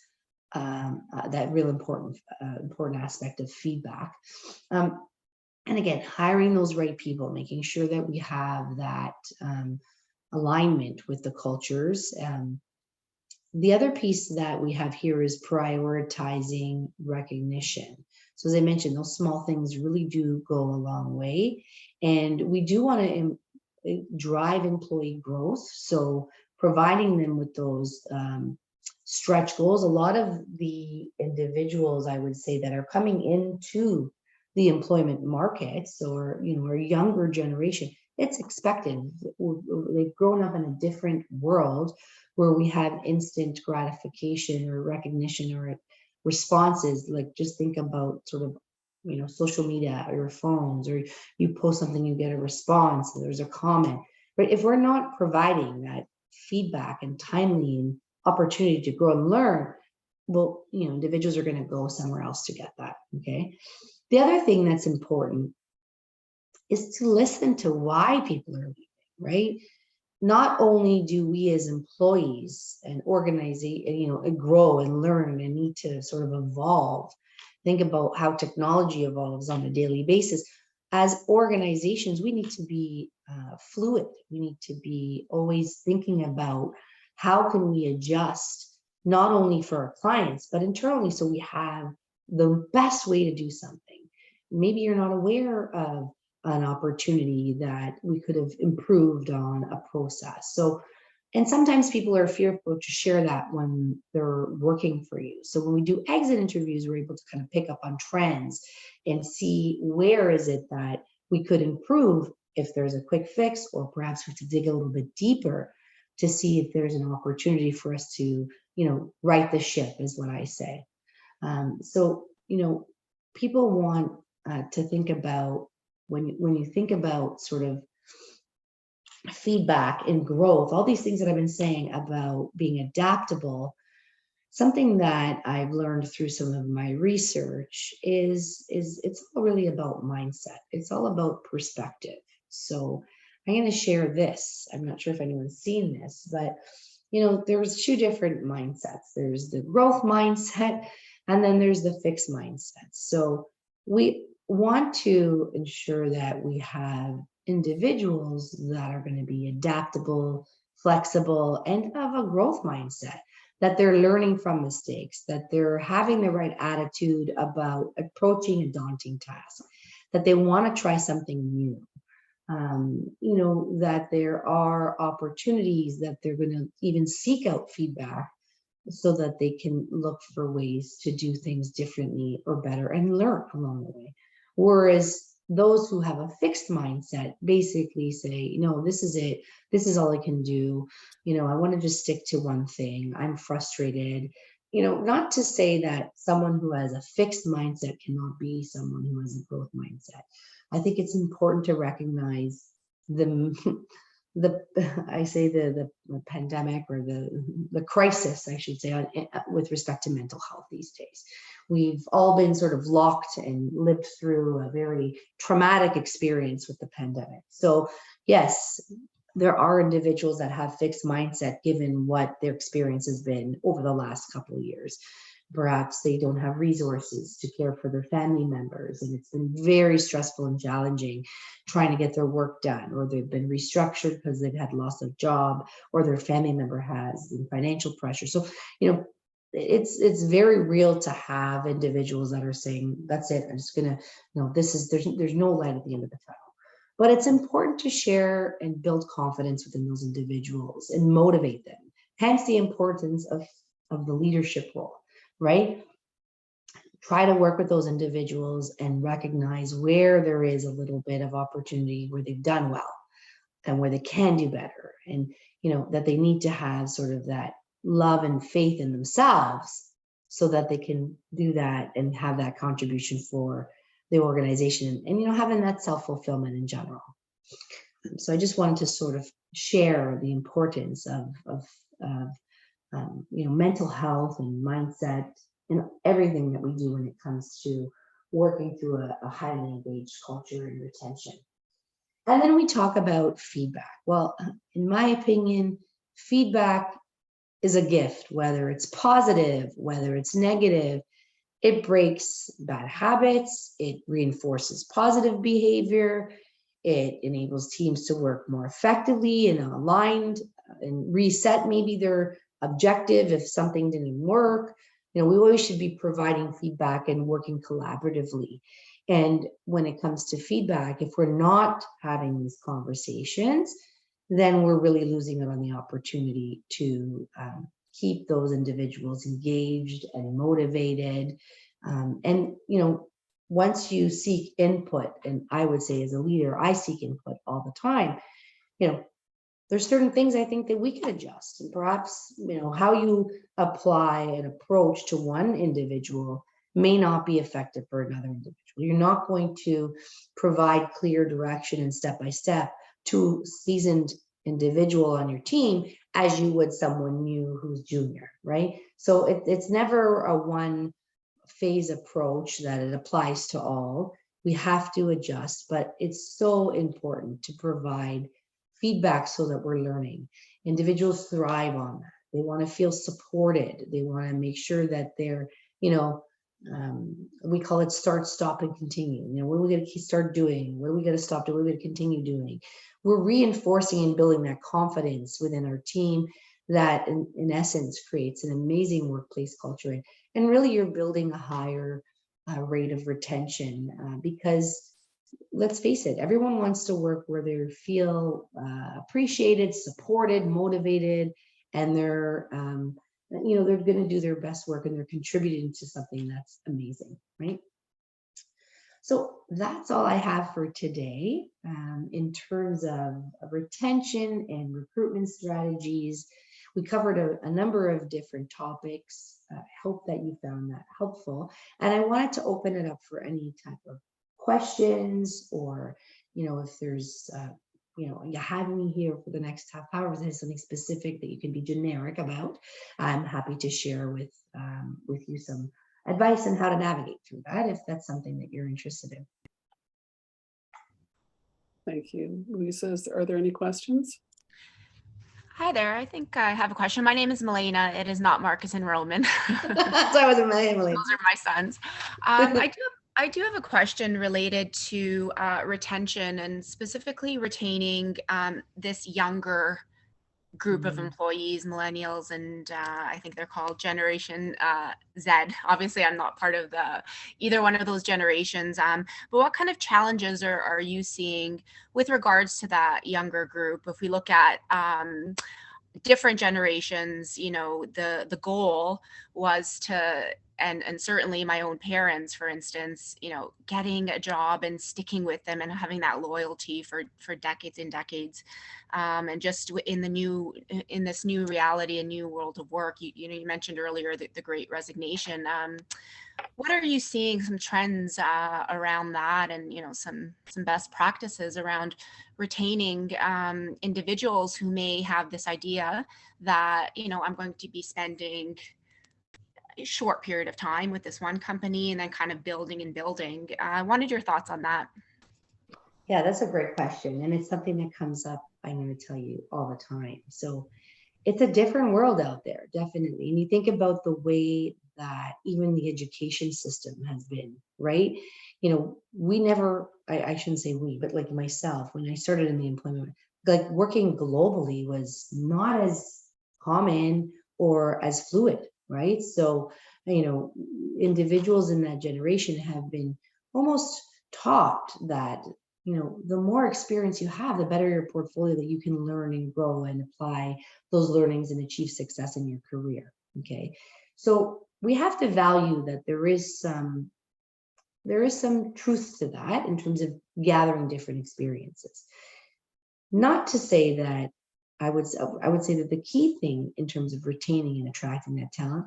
important aspect of feedback. And again, hiring those right people, making sure that we have that alignment with the cultures. The other piece that we have here is prioritizing recognition. So as I mentioned, those small things really do go a long way. And we do want to drive employee growth. So providing them with those stretch goals. A lot of the individuals, I would say, that are coming into the employment markets, or our younger generation, it's expected. They've grown up in a different world where we have instant gratification or recognition or responses. Like, just think about sort of social media or your phones, or you post something, you get a response, there's a comment. But if we're not providing that feedback and timely and opportunity to grow and learn, well, individuals are going to go somewhere else to get that. Okay. The other thing that's important is to listen to why people are leaving, right? Not only do we as employees and organization, grow and learn and need to sort of evolve, think about how technology evolves on a daily basis. As organizations, we need to be fluid. We need to be always thinking about how can we adjust, not only for our clients, but internally, so we have the best way to do something. Maybe you're not aware of an opportunity that we could have improved on a process. So, and sometimes people are fearful to share that when they're working for you. So when we do exit interviews, we're able to kind of pick up on trends and see where is it that we could improve, if there's a quick fix, or perhaps we have to dig a little bit deeper to see if there's an opportunity for us to, right the ship, is what I say. So, people want to think about, when you think about sort of feedback and growth, all these things that I've been saying about being adaptable, something that I've learned through some of my research is it's all really about mindset. It's all about perspective. So I'm going to share this. I'm not sure if anyone's seen this, but there's two different mindsets. There's the growth mindset, and then there's the fixed mindset. So we want to ensure that we have individuals that are going to be adaptable, flexible, and have a growth mindset, that they're learning from mistakes, that they're having the right attitude about approaching a daunting task, that they want to try something new. That there are opportunities that they're going to even seek out feedback so that they can look for ways to do things differently or better and learn along the way. Whereas those who have a fixed mindset basically say, no, this is it. This is all I can do. I want to just stick to one thing. I'm frustrated. Not to say that someone who has a fixed mindset cannot be someone who has a growth mindset. I think it's important to recognize the pandemic, or the crisis, I should say, with respect to mental health these days. We've all been sort of locked and lived through a very traumatic experience with the pandemic. So yes, there are individuals that have fixed mindset given what their experience has been over the last couple of years. Perhaps they don't have resources to care for their family members, and it's been very stressful and challenging trying to get their work done, or they've been restructured because they've had loss of job, or their family member has, and financial pressure. So, it's very real to have individuals that are saying, that's it, I'm just gonna, there's no light at the end of the tunnel. But it's important to share and build confidence within those individuals and motivate them. Hence the importance of the leadership role, right? Try to work with those individuals and recognize where there is a little bit of opportunity, where they've done well and where they can do better. And, that they need to have sort of that love and faith in themselves so that they can do that and have that contribution for the organization, and having that self-fulfillment in general. So I just wanted to sort of share the importance of mental health and mindset and everything that we do when it comes to working through a highly engaged culture and retention. And then we talk about feedback. Well, in my opinion, feedback is a gift, whether it's positive, whether it's negative. It breaks bad habits, it reinforces positive behavior, it enables teams to work more effectively and aligned and reset maybe their objective if something didn't work. We always should be providing feedback and working collaboratively. And when it comes to feedback, if we're not having these conversations, then we're really losing out on the opportunity to keep those individuals engaged and motivated. And, once you seek input, and I would say as a leader, I seek input all the time, there's certain things I think that we can adjust. And perhaps, how you apply an approach to one individual may not be effective for another individual. You're not going to provide clear direction and step-by-step to a seasoned individual on your team as you would someone new who's junior, right? So it's never a one phase approach that it applies to all. We have to adjust, but it's so important to provide feedback so that we're learning. Individuals thrive on that. They want to feel supported. They want to make sure that they're, we call it start, stop, and continue. What are we going to start doing? What are we going to stop doing? What are we going to continue doing? We're reinforcing and building that confidence within our team that in essence creates an amazing workplace culture. And really you're building a higher rate of retention because let's face it, everyone wants to work where they feel appreciated, supported, motivated, and they're they're going to do their best work and they're contributing to something that's amazing, right? So that's all I have for today in terms of retention and recruitment strategies. we covered a number of different topics. I hope that you found that helpful. And I wanted to open it up for any type of questions, or, if there's, you have me here for the next half hour, if there's something specific that you can be generic about, I'm happy to share with you some advice on how to navigate through that, if that's something that you're interested in. Thank you. Luisa, are there any questions? Hi there. I think I have a question. My name is Melena. It is not Marcus and Roman. So I was Emily. Those are my sons. I do have a question related to retention, and specifically retaining this younger group of employees, millennials, and I think they're called Generation Z. Obviously, I'm not part of either one of those generations. But what kind of challenges are you seeing with regards to that younger group? If we look at different generations, the goal was to, and certainly my own parents, for instance, getting a job and sticking with them and having that loyalty for decades and decades. And just in this new reality and new world of work, you mentioned earlier the Great Resignation. What are you seeing, some trends around that, and some best practices around retaining individuals who may have this idea that I'm going to be spending a short period of time with this one company and then kind of building and building. I wanted your thoughts on that. Yeah, that's a great question, and it's something that comes up, I'm going to tell you, all the time. So it's a different world out there, definitely. And you think about the way that even the education system has been, right? We never, I shouldn't say we, but like myself, when I started in the employment, like working globally was not as common or as fluid, right? So, individuals in that generation have been almost taught that, the more experience you have, the better your portfolio, that you can learn and grow and apply those learnings and achieve success in your career. Okay. So we have to value that there is some truth to that in terms of gathering different experiences. Not to say that I would say that the key thing in terms of retaining and attracting that talent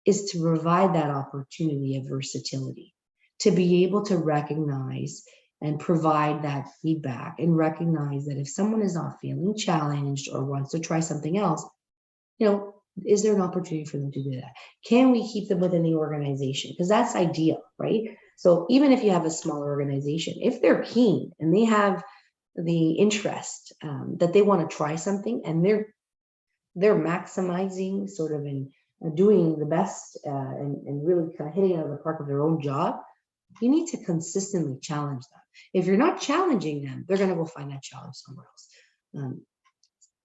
is to provide that opportunity of versatility, to be able to recognize and provide that feedback, and recognize that if someone is not feeling challenged or wants to try something else, is there an opportunity for them to do that? Can we keep them within the organization? Because that's ideal, right? So even if you have a smaller organization, if they're keen and they have the interest that they want to try something, and they're maximizing sort of in doing the best and really kind of hitting out of the park of their own job, you need to consistently challenge them. If you're not challenging them, they're going to go find that challenge somewhere else.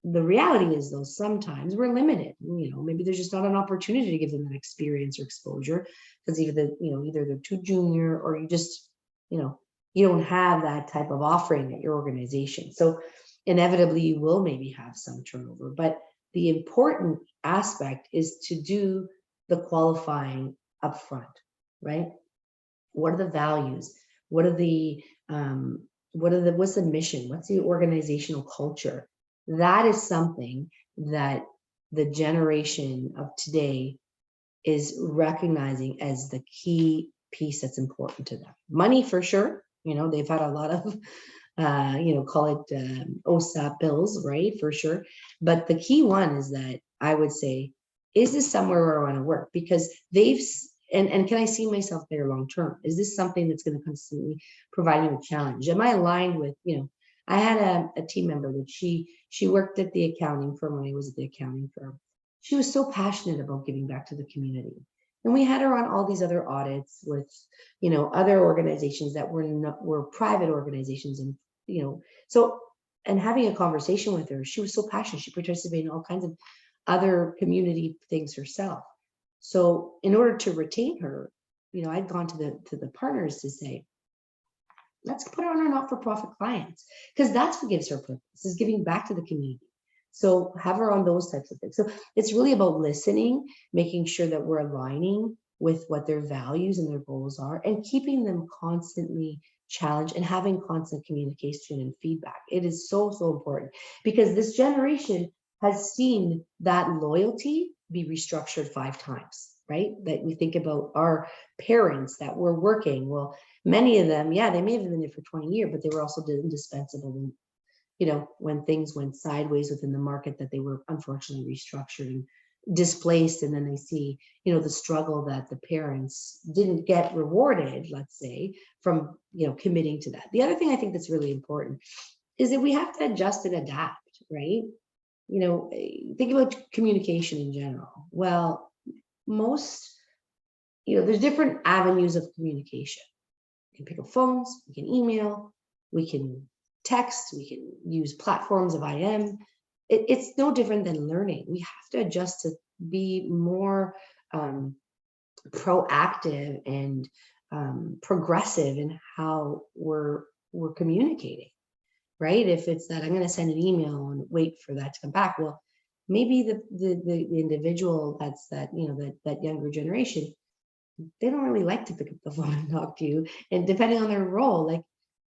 The reality is, though, sometimes we're limited. Maybe there's just not an opportunity to give them that experience or exposure, because either they're too junior, or you just, you don't have that type of offering at your organization. So inevitably you will maybe have some turnover, but the important aspect is to do the qualifying upfront, right? What are the values? What's the mission? What's the organizational culture? That is something that the generation of today is recognizing as the key piece that's important to them. Money, for sure. They've had a lot of, call it OSAP bills, right? For sure. But the key one is that I would say, is this somewhere where I want to work? Because and can I see myself there long term? Is this something that's going to constantly provide me a challenge? Am I aligned with, I had a team member that she worked at the accounting firm when I was at the accounting firm. She was so passionate about giving back to the community. And we had her on all these other audits with, other organizations that were private organizations. And, and having a conversation with her, she was so passionate. She participated in all kinds of other community things herself. So in order to retain her, I'd gone to the partners to say, let's put her on our not-for-profit clients, because that's what gives her purpose, is giving back to the community. So have her on those types of things. So it's really about listening, making sure that we're aligning with what their values and their goals are, and keeping them constantly challenged and having constant communication and feedback. It is so, so important, because this generation has seen that loyalty be restructured 5 times, right? That we think about our parents that were working. Well, many of them, yeah, they may have been there for 20 years, but they were also indispensable when, when things went sideways within the market, that they were unfortunately restructured and displaced. And then they see, the struggle that the parents didn't get rewarded, let's say, from, committing to that. The other thing I think that's really important is that we have to adjust and adapt, right? Think about communication in general. Well, most, there's different avenues of communication. We can pick up phones, we can email, we can text, we can use platforms of IM. It's no different than learning. We have to adjust to be more proactive and progressive in how we're communicating, right? If it's that I'm going to send an email and wait for that to come back, well, maybe the individual that's that younger generation, they don't really like to pick up the phone and talk to you. And depending on their role, like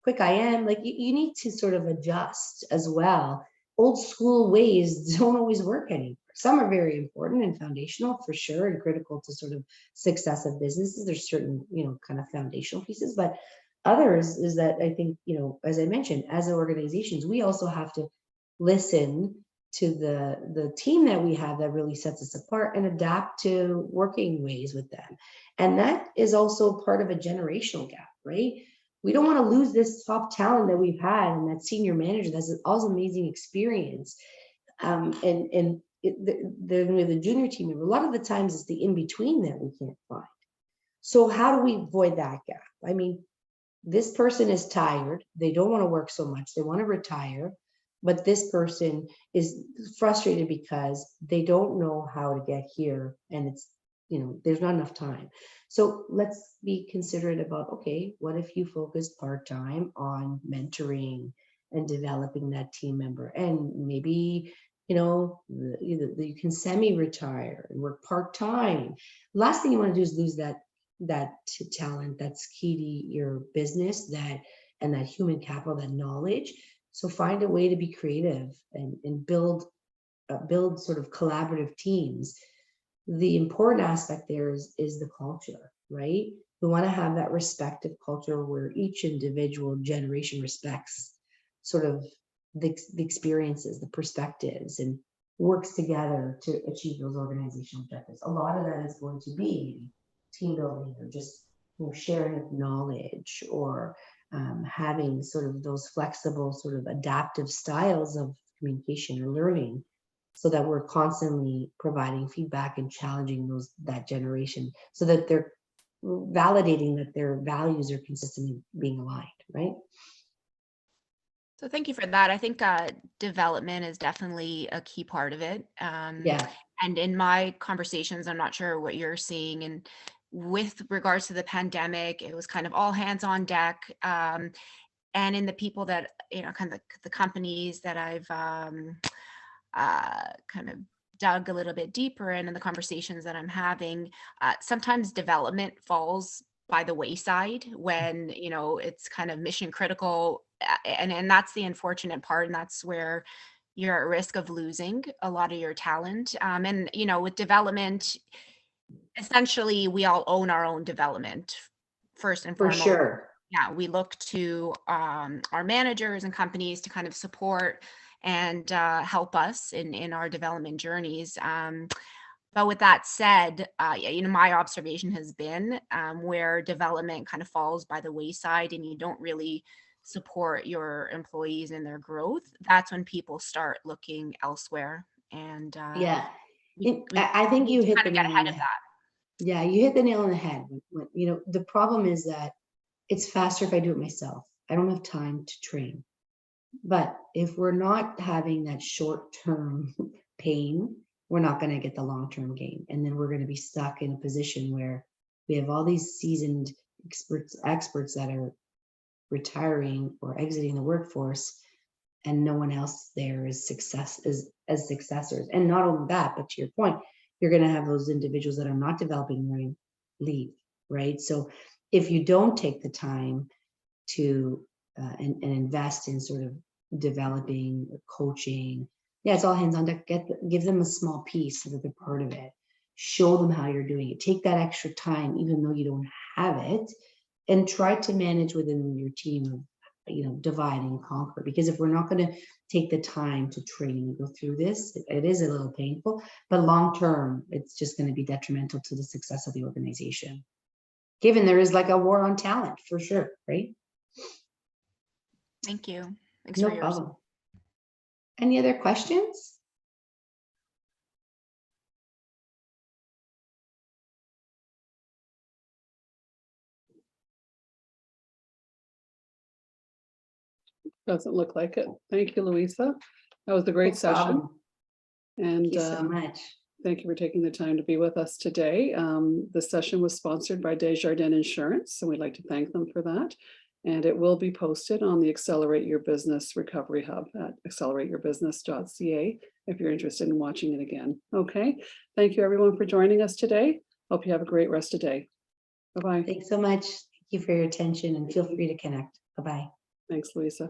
quick IM, like you need to sort of adjust as well. Old school ways don't always work anymore. Some are very important and foundational for sure, and critical to sort of success of businesses. There's certain, kind of foundational pieces, but others is that I think, as I mentioned, as organizations, we also have to listen to the team that we have that really sets us apart and adapt to working ways with them. And that is also part of a generational gap, right? We don't want to lose this top talent that we've had and that senior manager that's all amazing experience. The junior team member, a lot of the times it's the in-between that we can't find. So how do we avoid that gap? I mean, this person is tired. They don't want to work so much. They want to retire. But this person is frustrated because they don't know how to get here. And it's, there's not enough time. So let's be considerate about, okay, what if you focus part-time on mentoring and developing that team member? And maybe, you can semi-retire and work part-time. Last thing you want to do is lose that talent that's key to your business, and that human capital, that knowledge. So find a way to be creative and build sort of collaborative teams. The important aspect there is the culture, right? We want to have that respective culture where each individual generation respects sort of the experiences, the perspectives, and works together to achieve those organizational objectives. A lot of that is going to be team building, or just sharing of knowledge, or having sort of those flexible, sort of adaptive styles of communication or learning, so that we're constantly providing feedback and challenging that generation, so that they're validating that their values are consistently being aligned, right? So thank you for that. I think development is definitely a key part of it. Yeah. And in my conversations, I'm not sure what you're seeing, and with regards to the pandemic, it was kind of all hands on deck. And in the people that, kind of the companies that I've kind of dug a little bit deeper in the conversations that I'm having, sometimes development falls by the wayside when, it's kind of mission critical. And that's the unfortunate part. And that's where you're at risk of losing a lot of your talent. And, with development, essentially, we all own our own development first and For foremost. sure. Yeah, we look to our managers and companies to kind of support and help us in our development journeys. But with that said, my observation has been where development kind of falls by the wayside and you don't really support your employees in their growth, that's when people start looking elsewhere. And Yeah. we I think you hit kind the of get nail on ahead the of head. that. Yeah, you hit the nail on the head. The problem is that it's faster if I do it myself. I don't have time to train. But if we're not having that short-term pain, we're not going to get the long-term gain. And then we're going to be stuck in a position where we have all these seasoned experts that are retiring or exiting the workforce, and no one else there is as successors. And not only that, but to your point, you're going to have those individuals that are not developing learning leave, right? So if you don't take the time to and invest in sort of developing, coaching, yeah, it's all hands on deck. Give them a small piece so that they're part of it. Show them how you're doing it. Take that extra time, even though you don't have it, and try to manage within your team of, divide and conquer. Because if we're not going to take the time to train and go through this, it is a little painful, but long term, it's just going to be detrimental to the success of the organization. Given there is like a war on talent for sure, right? Thank you. Thanks No for yours. problem. Any other questions? Doesn't look like it. Thank you, Luisa. That was a great No session. problem. And Thank you so much. thank you for taking the time to be with us today. The session was sponsored by Desjardins Insurance, so we'd like to thank them for that. And it will be posted on the Accelerate Your Business Recovery Hub at accelerateyourbusiness.ca if you're interested in watching it again. Okay. Thank you, everyone, for joining us today. Hope you have a great rest of the day. Bye-bye. Thanks so much. Thank you for your attention, and feel free to connect. Bye-bye. Thanks, Luisa.